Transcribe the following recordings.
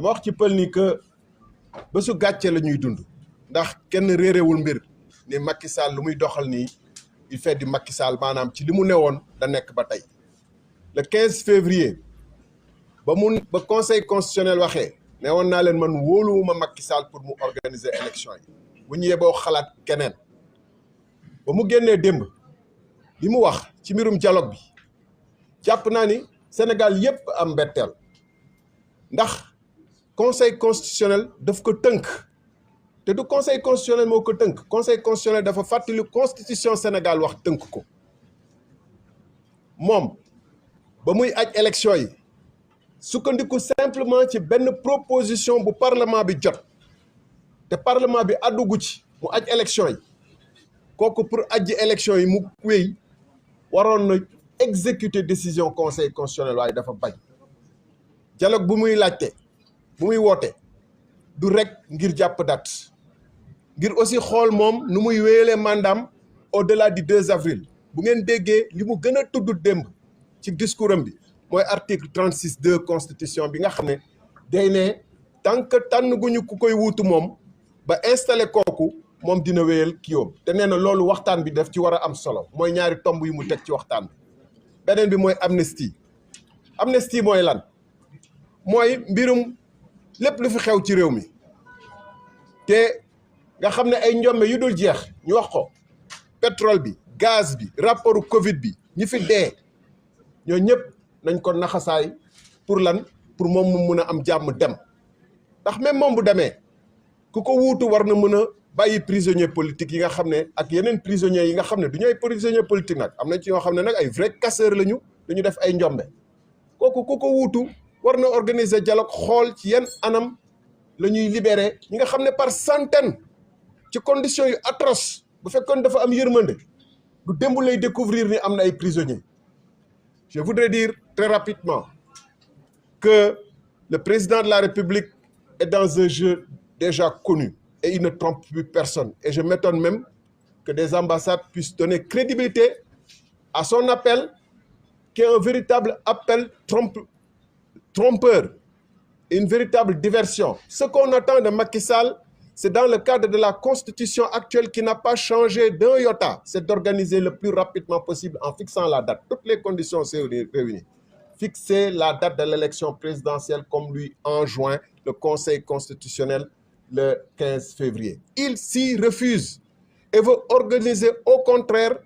dama wax ci pël ni que bésu gàcce la ñuy dund ndax kenn réerewul mbir ni Macky Sall lu muy doxal nii il fait du Macky Sall maanaam ci li mu newoon da nekk ba tey le 15 février ba conseil constitutionnel waxee ne woon naa leen man wóoluwuma Macky Sall pour mu organiser élection yi bu ñu yeboo xalaat keneen ba mu génnee démb li mu wax ci mbirum dialogue bi jàpp naa ni Sénégal yépp am mbetteel ndax conseil constitutionnel daf ko tënk te du conseil constitutionnel moo ko tënk conseil constitutionnel dafa fàttali constitution Sénégal wax tënk ko moom ba muy aj élection yi sukkandiku simplement ci benn proposition bu parlement bi jot te parlement bi àddugu ci mu aj élection yi kooku pour ajji élection yi mu wéy waroon na exécuter décision conseil constitutionnel waaye dafa bañ dialogue bu muy laajte bu muy woote du rek ngir jàpp date ngir aussi xool moom nu muy wéyalee mandaam au-delà du 2 avril bu ngeen déggee li mu gën a tudd démb ci discours am bi mooy article 36(2) constitution bi nga xam ne day ne tant que tànn guñu ku koy wuutu moom ba installé kooku moom dina wéyal kiiwam te nee na loolu waxtaan bi daf ci war a am solo mooy ñaari tomb yu mu teg ci waxtaan bi beneen bi mooy amnistie mooy lan mooy mbirum lépp lu fi xew ci réew mi te nga xam ne ay njombe yu dul jeex ñu wax ko pétrole bi gaz bi rapportu Covid bi ñi fi dee ñoo ñëpp nañ ko naxasaay pour lan pour moom mu mun a am jàmm dem ndax même moom bu demee ku ko wuutu war na mën a bàyyi prisonnier politique yi nga xam ne ak yeneen prisonniers yi nga xam ne du ñu ay prisonnier politique nag am na ci ñoo xam ne nag ay vrai casseur lañu dañu def ay njombe kooku ku ko wuutu war na organiser dialogue xool ci yenn anam la ñuy libérer ñi nga xam ne par centaine ci conditions yu atroces bu fekkoon dafa am yërmande du démb lay découvrir ni am na ay prisonniers je voudrais dire très rapidement que le président de la République est dans un jeu déjà connu et il ne trompe plus personne et je m'étonne même que des ambassades puissent donner crédibilité à son appel qui est un véritable appel trompeur, une véritable diversion. Ce qu'on attend de Macky Sall, c'est dans le cadre de la constitution actuelle qui n'a pas changé d'un iota, c'est d'organiser le plus rapidement possible en fixant la date. Toutes les conditions sont réunies. Fixer la date de l'élection présidentielle comme lui enjoint le Conseil constitutionnel le 15 février. Il s'y refuse et veut organiser au contraire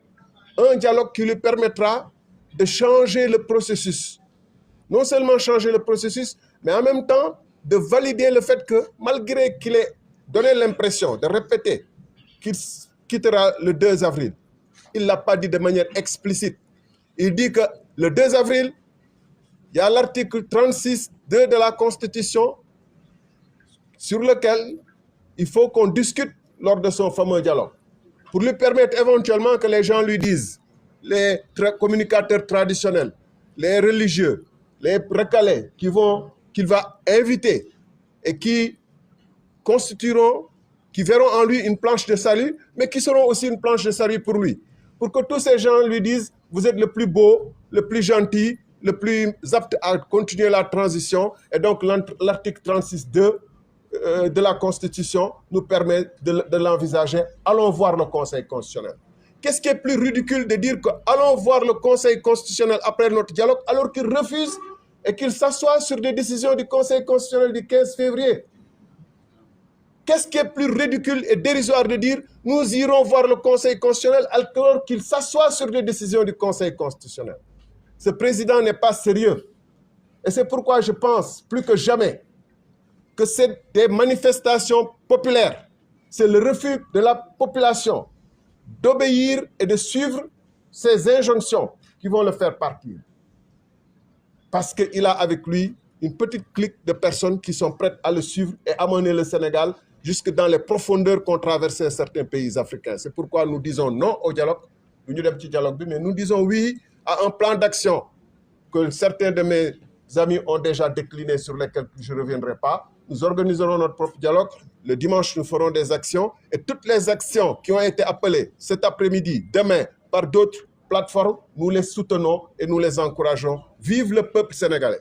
un dialogue qui lui permettra de changer le processus. Non seulement changer le processus, mais en même temps de valider le fait que malgré qu'il ait donné l'impression de répéter qu'il quittera le 2 avril, il ne l'a pas dit de manière explicite. Il dit que le 2 avril, il y a l'article 36(2) de la Constitution sur lequel il faut qu'on discute lors de son fameux dialogue pour lui permettre éventuellement que les gens lui disent, les communicateurs traditionnels, les religieux, les recalés qu'il va inviter et qui verront en lui une planche de salut, mais qui seront aussi une planche de salut pour lui. Pour que tous ces gens lui disent, vous êtes le plus beau, le plus gentil, le plus apte à continuer la transition. Et donc l'article 36(2) de la Constitution nous permet de l'envisager. Allons voir le Conseil constitutionnel. Qu'est-ce qui est plus ridicule de dire que allons voir le Conseil constitutionnel après notre dialogue alors qu'il refuse et qu'il s'assoit sur des décisions du Conseil constitutionnel du 15 février? Qu'est-ce qui est plus ridicule et dérisoire de dire nous irons voir le Conseil constitutionnel alors qu'il s'assoit sur des décisions du Conseil constitutionnel? Ce président n'est pas sérieux. Et c'est pourquoi je pense plus que jamais que c'est des manifestations populaires. C'est le refus de la population d'obéir et de suivre ces injonctions qui vont le faire partir. Parce qu'il a avec lui une petite clique de personnes qui sont prêtes à le suivre et amener le Sénégal jusque dans les profondeurs qu'ont traversé certains pays africains. C'est pourquoi nous disons non au dialogue, mais nous disons oui à un plan d'action que certains de mes amis ont déjà décliné, sur lesquels je ne reviendrai pas. Nous organiserons notre propre dialogue. Le dimanche, nous ferons des actions. Et toutes les actions qui ont été appelées cet après-midi, demain, par d'autres plateformes, nous les soutenons et nous les encourageons. Vive le peuple sénégalais!